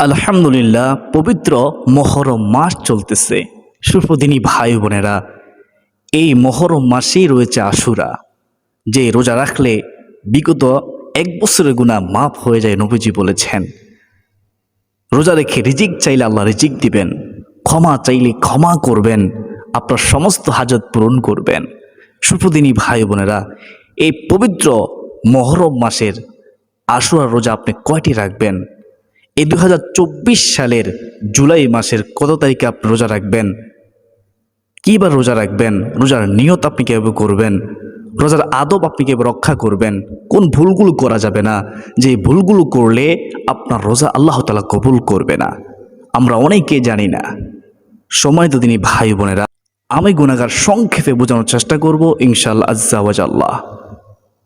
আলহামদুলিল্লাহ, পবিত্র মহরম মাস চলতেছে। সুপ্রদিনী ভাই বোনেরা, এই মহরম মাসেই রয়েছে আশুরা, যে রোজা রাখলে বিগত এক বছরের গুনাহ মাফ হয়ে যায়। নবীজি বলেছেন, রোজা রেখে রিজিক চাইলে আল্লাহ রিজিক দিবেন, ক্ষমা চাইলে ক্ষমা করবেন, আপনার সমস্ত হাজত পূরণ করবেন। সুপ্রদিনী ভাই বোনেরা, এই পবিত্র মহরম মাসের আশুরার রোজা আপনি কয়টি রাখবেন? এই 2024 সালের জুলাই মাসের কত তারিখে আপনি রোজা রাখবেন? কীবার রোজা রাখবেন? রোজার নিয়ত আপনি কীভাবে করবেন? রোজার আদব আপনি কীভাবে রক্ষা করবেন? কোন ভুলগুলো করা যাবে না, যে ভুলগুলো করলে আপনার রোজা আল্লাহ তাআলা কবুল করবে না, আমরা অনেকেই জানি না। সময় তো তিনি ভাই বোনেরা, আমি গুনাহগার সংক্ষেপে বোঝানোর চেষ্টা করব ইনশাআল্লাহ আজ্জা ওয়াজাল্লাহ।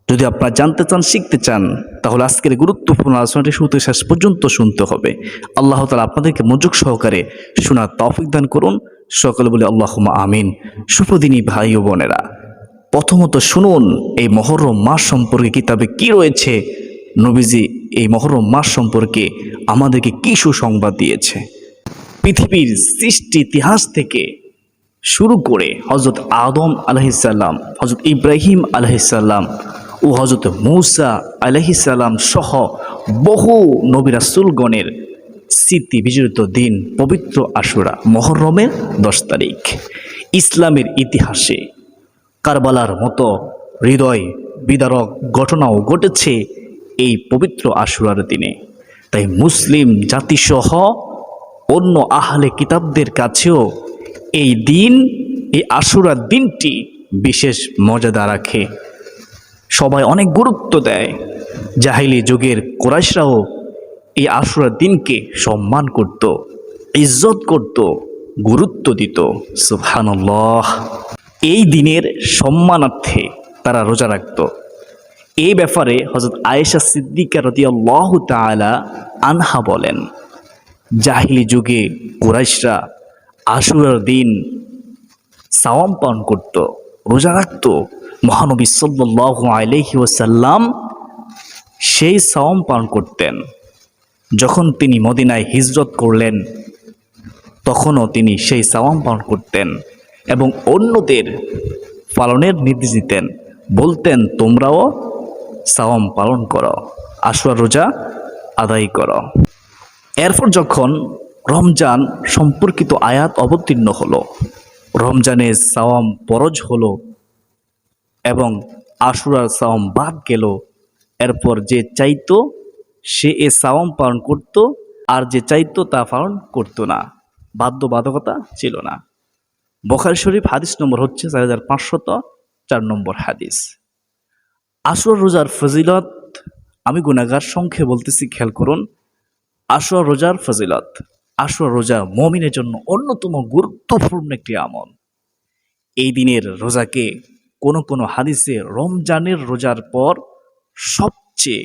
যদি আপনারা জানতে চান, শিখতে চান, তাহলে আজকের গুরুত্বপূর্ণ আলোচনাটি শুরু থেকে শেষ পর্যন্ত শুনতে হবে। আল্লাহ তাআলা আপনাদেরকে মনোযোগ সহকারে শোনার তৌফিক দান করুন। সকলে বলে আল্লাহুম্মা আমিন। সুপ্রদিনী ভাই ও বোনেরা, প্রথমত শুনুন এই মহরম মাস সম্পর্কে কিতাবে কি রয়েছে। নবীজি এই মহরম মাস সম্পর্কে আমাদেরকে কি সুসংবাদ দিয়েছে। পৃথিবীর সৃষ্টি ইতিহাস থেকে শুরু করে হযরত আদম আলাইহিসসালাম, হযরত ইব্রাহিম আলাইহিসসালাম ও হযরত মূসা আলাইহিসসালাম সহ বহু নবী রাসূলগণের স্মৃতি বিজড়িত দিন পবিত্র আশুরা, মহরমের 10 তারিখ। ইসলামের ইতিহাসে কারবালার মতো হৃদয় বিদারক ঘটনাও ঘটেছে এই পবিত্র আশুরার দিনে। তাই মুসলিম জাতিসহ অন্য আহলে কিতাবদের কাছেও এই দিন, এই আশুরার দিনটি বিশেষ মর্যাদা রাখে। সবাই অনেক গুরুত্ব দেয়। জাহিলি যুগের কুরাইশরাও এই আশুরার দিনকে সম্মান করত, ইজ্জত করত, গুরুত্ব দিত। সুবহানাল্লাহ। এই দিনের সম্মানার্থে তারা রোজা রাখত। এই ব্যাপারে হযরত আয়েশা সিদ্দিকা রাদিয়াল্লাহু তাআলা আনহা বলেন, জাহিলি যুগে কুরাইশরা আশুরার দিন সাওয়াম পালন করত, রোজা রাখত। মহানবী সাল্লাল্লাহু আলাইহি ওয়াসাল্লাম সেই সাওয়াম পালন করতেন। যখন তিনি মদিনায় হিজরত করলেন, তখনও তিনি সেই সাওয়াম পালন করতেন এবং অন্যদের পালনের নির্দেশ দিতেন, বলতেন তোমরাও সাওয়াম পালন করো, আশুরা রোজা আদায় করো। এরপর যখন রমজান সম্পর্কিত আয়াত অবতীর্ণ হলো, রমজানে সাওয়াম ফরজ হলো এবং আশুরার সাওয়াম বাদ গেল, এরপর যে চাইতো সে এ সাওয়াম পালন করত, আর যে চাইতো তা পালন করত না, বাধ্যবাধকতা ছিল না। বুখারী শরীফ হাদিস নম্বর হচ্ছে 4504 নম্বর হাদিস। আশুরা রোজার ফজিলত আমি গুনাহগার সংখ্যে বলতেছি, খেয়াল করুন। আশুরা রোজার ফজিলত, আশুরা রোজা মুমিনের জন্য অন্যতম গুরুত্বপূর্ণ একটি আমল। এই দিনের রোজাকে কোন কোন হাদিসে রমজানের রোজার পর সবচেয়ে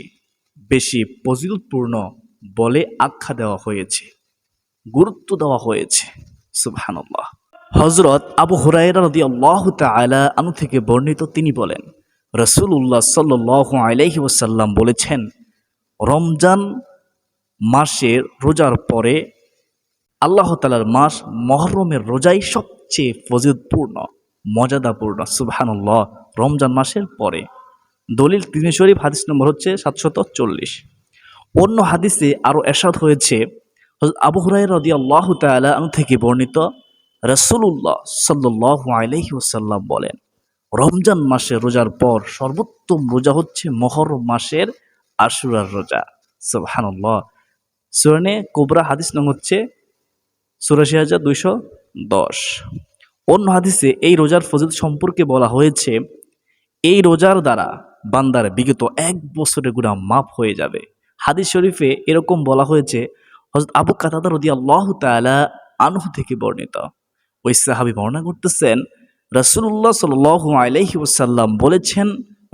বেশি ফজিলতপূর্ণ বলে আখ্যা দেওয়া হয়েছে, গুরুত্ব দেওয়া হয়েছে। সুবহানাল্লাহ। হযরত আবু হুরায়রা রাদিয়াল্লাহু তাআলা আনহু থেকে বর্ণিত, তিনি বলেন, রাসূলুল্লাহ সাল্লাল্লাহু আলাইহি ওয়াসাল্লাম বলেছেন, রমজান মাসের রোজার পরে আল্লাহ তাআলার মাস মহরমের রোজাই সবচেয়ে ফজিলতপূর্ণ, মর্যাদাপূর্ণ। সুবহানাল্লাহ। রমজান মাসের পরে। দলিল তিরমিজি শরীফ হাদিস নম্বর হচ্ছে 740। অন্য হাদিসে আরও এরশাদ হয়েছে, হযরত আবু হুরায়রা রাদিয়াল্লাহু তাআলা আনহু থেকে বর্ণিত, রাসূলুল্লাহ সাল্লাল্লাহু আলাইহি ওয়াসাল্লাম বলেন, রমজান মাসের রোজার পর সর্বোত্তম রোজা হচ্ছে মহরম মাসের আশুরার রোজা। সুবহানাল্লাহ। সুনানে কুবরা হাদিস নং হচ্ছে ৮৪,২১০। অন্য হাদিসে এই রোজার ফজিলত সম্পর্কে বলা হয়েছে, এই রোজার দ্বারা বান্দার বিগত এক বছরের গুনাহ মাফ হয়ে যাবে। হাদিস শরীফে এরকম বলা হয়েছে, হযরত আবু কাতাদা রাদিয়াল্লাহু তাআলা আনহু থেকে বর্ণিত। ওই সাহাবী বর্ণনা করতেছেন, রাসূলুল্লাহ সাল্লাল্লাহু আলাইহি ওয়াসাল্লাম বলেছেন,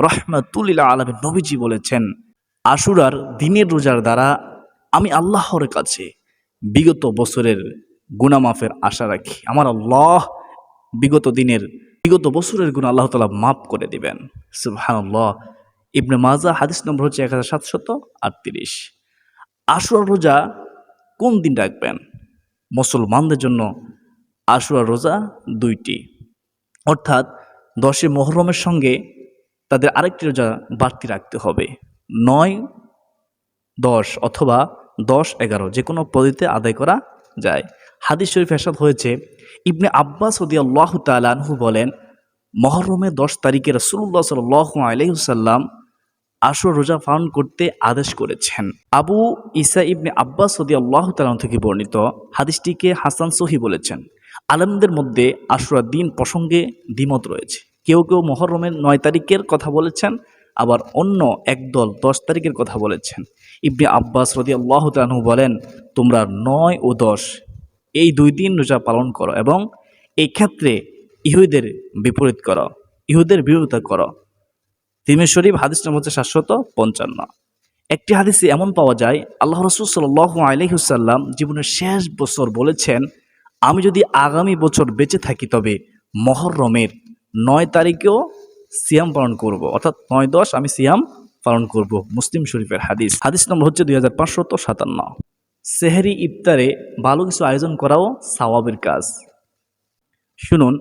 রাহমাতুল লিল আলামিন নবীজি বলেছেন, আশুরার দিনের রোজার দ্বারা আমি আল্লাহর কাছে বিগত বছরের গুনাহ মাফের আশা রাখি। আমার আল্লাহ বিগত বছরের গুনাহ আল্লাহ তাআলা মাফ করে দিবেন। সুবহানাল্লাহ। ইবনে মাজাহ হাদিস নম্বর হচ্ছে 1738। আশুরা রোজা কোন দিন রাখবেন? মুসলমানদের জন্য আশুরা রোজা 2টি, অর্থাৎ 10 মুহররমের সঙ্গে তাদের আরেকটি রোজা বাড়তি রাখতে হবে। 9, 10 অথবা 10, 11 যে কোনো পদ্ধতিতে আদায় করা যায়। হাদিস শরীফ এরশাদ হয়েছে, ইবনে আব্বাস রাদিয়াল্লাহু তাআলা আনহু বলেন, মুহররমের 10 তারিখে রাসূলুল্লাহ সাল্লাল্লাহু আলাইহি ওয়াসাল্লাম আশুরা রোজা পালন করতে আদেশ করেছেন। আবু ঈসা ইবনে আব্বাস রাদিয়াল্লাহু তাআলা থেকে বর্ণিত হাদিসটিকে হাসান সহিহ বলেছেন। আলেমদের মধ্যে আশুরার দিন প্রসঙ্গে দ্বিমত রয়েছে। কেউ কেউ মুহররমের 9 তারিখের কথা বলেছেন, আবার অন্য একদল 10 তারিখের কথা বলেছেন। ইবনে আব্বাস রাদিয়াল্লাহু তাআলা আনহু বলেন, তোমরা 9 ও 10 এই 2 দিন রোজা পালন করো এবং এই ক্ষেত্রে ইহুদিদের বিপরীত করো, ইহুদের বিরোধিতা করো। তিরমিজি শরীফ হাদিস নম্বর হচ্ছে 755। একটি হাদিসে এমন পাওয়া যায়, আল্লাহ রাসূল সাল্লাল্লাহু আলাইহি ওয়াসাল্লাম জীবনের শেষ বছর বলেছেন, আমি যদি আগামী বছর বেঁচে থাকি তবে মুহররমের 9 তারিখেও সিয়াম পালন করব, অর্থাৎ 9, 10 আমি সিয়াম পালন করব। মুসলিম শরীফের হাদিস, হাদিস নম্বর হচ্ছে 2557। সেহরি ইফতারে ভালো কিছু আয়োজন করাও সওয়াবের কাজ। শুনুন,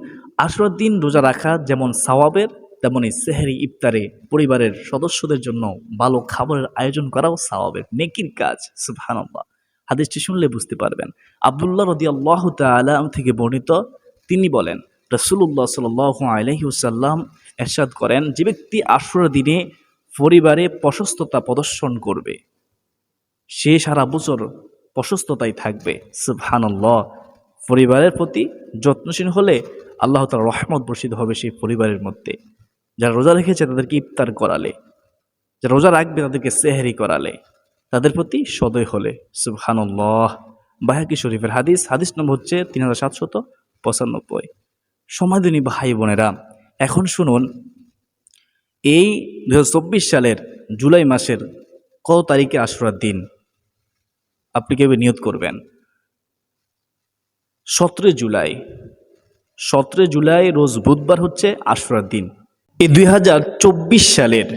আশুরার দিন রোজা রাখা যেমন সওয়াবের, তেমনি সেহরি ইফতারে পরিবারের সদস্যদের জন্য ভালো খাবারের আয়োজন করাও সওয়াবের, নেকির কাজ। সুবহানাল্লাহ। হাদিসটি শুনলে বুঝতে পারবেন। আব্দুল্লাহ রাদিয়াল্লাহু তাআলা থেকে বর্ণিত, তিনি বলেন, রাসূলুল্লাহ সাল্লাল্লাহু আলাইহি ওয়াসাল্লাম ইরশাদ করেন, যে ব্যক্তি আশুরার দিনে পরিবারে প্রশস্ততা প্রদর্শন করবে সে সারা বছর প্রশস্ততাই থাকবে। সুবহানাল্লাহ। পরিবারের প্রতি যত্নশীল হলে আল্লাহ তাআলার রহমত বর্ষিত হবে সেই পরিবারের মধ্যে। যারা রোজা রেখেছে তাদেরকে ইফতার করালে, যারা রোজা রাখবে তাদেরকে সেহরি করালে, তাদের প্রতি সদয় হলে। সুবহানাল্লাহ। বাইহাকী শরীফের হাদিস, হাদিস নম্বর হচ্ছে 3795। সমাদিনী ভাই বোনেরা, এখন শুনুন, এই 2024 সালের জুলাই মাসের কত তারিখে আশুরার দিন আপনি কেউ নিয়ত করবেন? 17 জুলাই। 17 জুলাই রোজ বুধবার হচ্ছে আশুরার দিন। এই 2024 সালের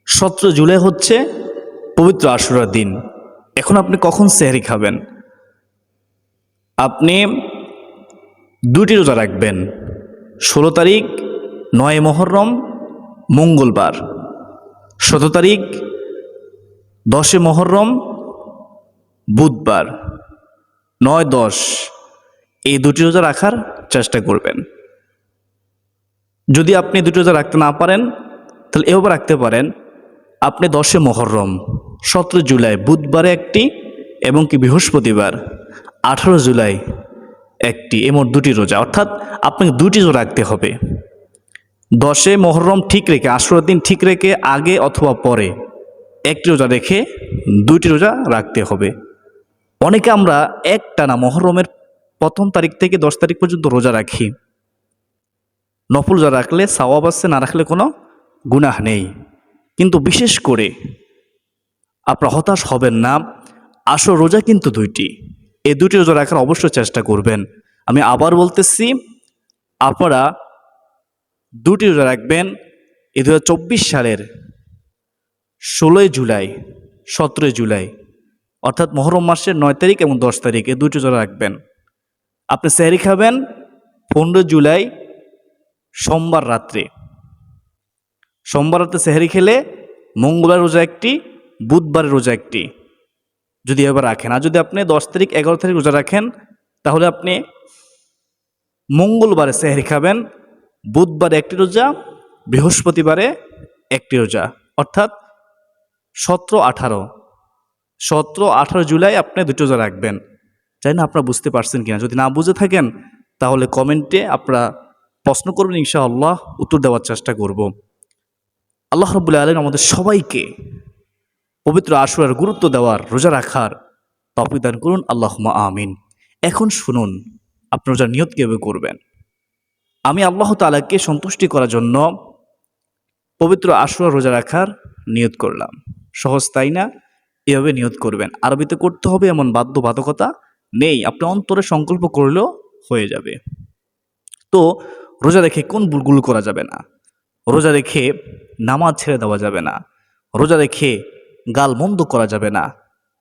17 জুলাই হচ্ছে পবিত্র আশুরার দিন। এখন আপনি কখন সেহরি খাবেন? আপনি 2টি রোজা রাখবেন। 16 তারিখ 9 মুহররম মঙ্গলবার, 17 তারিখ 10 মুহররম বুধবার, 9, 10 এই 2টি রোজা রাখার চেষ্টা করবেন। যদি আপনি 2টি রোজা রাখতে না পারেন তাহলে এভাবে রাখতে পারেন, আপনি 10 মুহররম 17 জুলাই বুধবারে একটি এবং কি বৃহস্পতিবার 18 জুলাই একটি, এমন 2টি রোজা, অর্থাৎ আপনাকে 2টি রোজা রাখতে হবে। 10 মুহররম ঠিক রেখে, আশুরার দিন ঠিক রেখে আগে অথবা পরে একটি রোজা রেখে 2টি রোজা রাখতে হবে। অনেকে আমরা একটানা মুহররমের 1 তারিখ থেকে 10 তারিখ পর্যন্ত রোজা রাখি। নফল রোজা রাখলে সওয়াব আছে, না রাখলে কোনো গুনাহ নেই। কিন্তু বিশেষ করে আপনারা হতাশ হবেন না, আসল রোজা কিন্তু 2টি। এই 2টি রোজা রাখার অবশ্যই চেষ্টা করবেন। আমি আবার বলতেছি, আপনারা 2টি রোজা রাখবেন। এই 2024 সালের 16 জুলাই, 17 জুলাই, অর্থাৎ মুহররম মাসের 9 তারিখ এবং 10 তারিখ এই 2টি রোজা রাখবেন। আপনি সেহরি খাবেন 15 জুলাই সোমবার রাত্রে। সোমবার রাতে সেহরি খেলে মঙ্গলবার রোজা একটি, বুধবারের রোজা একটি যদি এবার রাখেন। আর যদি আপনি 10 তারিখ 11 তারিখ রোজা রাখেন তাহলে আপনি মঙ্গলবারে সেহরি খাবেন, বুধবারে একটি রোজা, বৃহস্পতিবারে একটি রোজা, অর্থাৎ 17, 18 জুলাই আপনি 2টি রোজা রাখবেন। জানি না আপনারা বুঝতে পারছেন কিনা। যদি না বুঝে থাকেন তাহলে কমেন্টে আপনারা প্রশ্ন করবেন, ইনশাআল্লাহ উত্তর দেওয়ার চেষ্টা করব। আল্লাহ রাব্বুল আলামিন আমাদের সবাইকে পবিত্র আশুরার গুরুত্ব দেওয়ার, রোজা রাখার তৌফিক দান করুন। আল্লাহুম্মা আমিন। এখন শুনুন, আপনি রোজার নিয়ত কিভাবে করবেন। আমি আল্লাহ তাআলাকে সন্তুষ্টি করার জন্য পবিত্র আশুরা রোজা রাখার নিয়ত করলাম। সহজ তাই না? এভাবে নিয়ত করবেন। আরবিতে করতে হবে এমন বাধ্যবাধকতা নেই, আপনি অন্তরে সংকল্প করলেও হয়ে যাবে। তো রোজা রেখে কোন ভুলগুলো করা যাবে না? রোজা রেখে নামাজ ছেড়ে দেওয়া যাবে না। রোজা রেখে গাল মন্দ করা যাবে না।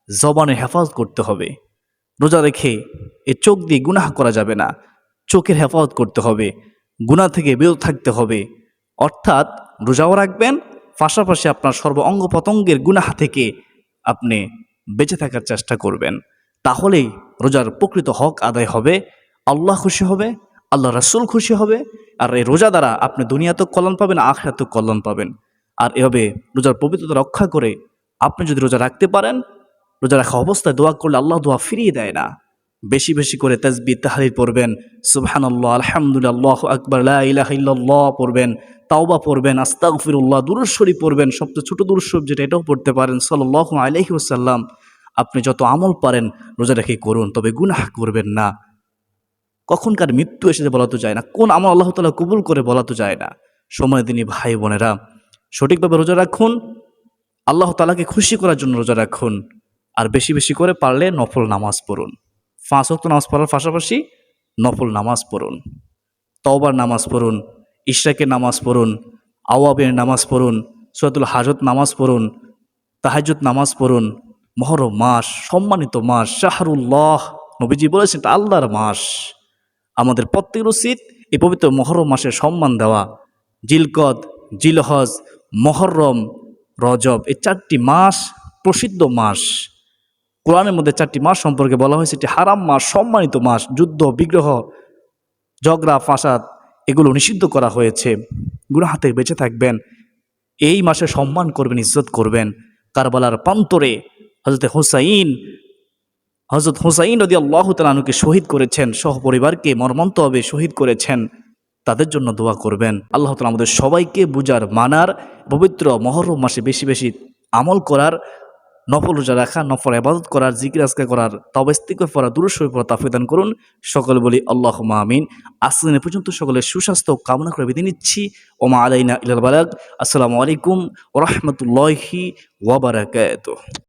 জবানের হেফাজত করতে হবে। রোজা রেখে এই চোখ দিয়ে গুনাহ করা যাবে না, চোখের হেফাজত করতে হবে, গুনাহ থেকে বিরত থাকতে হবে। অর্থাৎ রোজাও রাখবেন, পাশাপাশি আপনার সর্ব অঙ্গ প্রত্যঙ্গের গুনাহ থেকে আপনি বেঁচে থাকার চেষ্টা করবেন। তাহলেই রোজার প্রকৃত হক আদায় হবে, আল্লাহ খুশি হবে, আল্লাহ রাসূল খুশি হবে। আর এই রোজা দ্বারা আপনি দুনিয়াতেও কল্যাণ পাবেন, আখিরাতেও কল্যাণ পাবেন। আর এভাবে রোজার পবিত্রতা রক্ষা করে আপনি যদি রোজা রাখতে পারেন, রোজা রাখা অবস্থায় দোয়া করলে আল্লাহ দোয়া ফিরিয়ে দেয় না। বেশি বেশি করে তাসবিহ তাহলিল পড়বেন, সুবহানাল্লাহ, আলহামদুলিল্লাহ, আল্লাহু আকবার, লা ইলাহা ইল্লাল্লাহ পড়বেন, তাওবা পড়বেন, আস্তাগফিরুল্লাহ, দুরূদ শরীফ পড়বেন, সবচেয়ে ছোট দুরূদ শরীফ যেটা এটাও পড়তে পারেন, সাল্লাল্লাহু আলাইহি ওয়াসাল্লাম। আপনি যত আমল পারেন রোজা রেখে করুন, তবে গুনাহ করবেন না। কখনকার মৃত্যু এসে বলা তো যায় না, কোন আমল আল্লাহ তাআলা কবুল করে বলা তো যায় না। সময় দিনই ভাই বোনেরা, সঠিকভাবে রোজা রাখুন, আল্লাহ তাআলাকে খুশি করার জন্য রোজা রাখুন। আর বেশি বেশি করে পারলে নফল নামাজ পড়ুন। 5 ওয়াক্ত নামাজ পড়ার পাশাপাশি নফল নামাজ পড়ুন, তওবার নামাজ পড়ুন, ইশরাকের নামাজ পড়ুন, আওয়াবের নামাজ পড়ুন, সূরাতুল হাজত নামাজ পড়ুন, তাহাজ্জুদ নামাজ পড়ুন। মুহররম মাস, সম্মানিত মাস, শাহরুল্লাহ, নবীজি বলেছেন এটা আল্লাহর মাস। আমাদের প্রত্যেকের উচিত এই পবিত্র মুহররম মাসের সম্মান দেওয়া। জিলকদ, জিলহজ, মুহররম, রজব, এই 4টি মাস প্রসিদ্ধ মাস। কোরআনের মধ্যে 4টি মাস সম্পর্কে বলা হয়েছে এটি হারাম মাস, সম্মানিত মাস। যুদ্ধ, বিগ্রহ, ঝগড়া, ফাসাদ এগুলো নিষিদ্ধ করা হয়েছে। গুনাহ থেকে বেঁচে থাকবেন, এই মাসে সম্মান করবেন, ইজ্জত করবেন। কারবালার প্রান্তরে হযরত হুসাইন রাদিয়াল্লাহু তাআলা আনহুকে শহীদ করেছেন, সহপরিবারকে মর্মান্তিকভাবে শহীদ করেছেন। তাদের জন্য দোয়া করবেন। আল্লাহ তাআলা আমাদের সবাইকে বুঝার, মানার, পবিত্র মুহররম মাসে বেশি বেশি আমল করার, নফল রোজা রাখা, নফল ইবাদত করার, জিকির আজকার করার, তওবা ইস্তিগফার পড়া, দুরূদ শরীফ পড়া তৌফিক দান করুন। সকলে বলি আল্লাহুম্মা আমিন। আজকের দিন পর্যন্ত সকলের সুস্বাস্থ্য কামনা করে বিদায় নিচ্ছি। ওমা আলাইনা ইল্লাল বালাগ। আসসালামু আলাইকুম ওয়া রাহমাতুল্লাহি ওয়া বারাকাতুহু।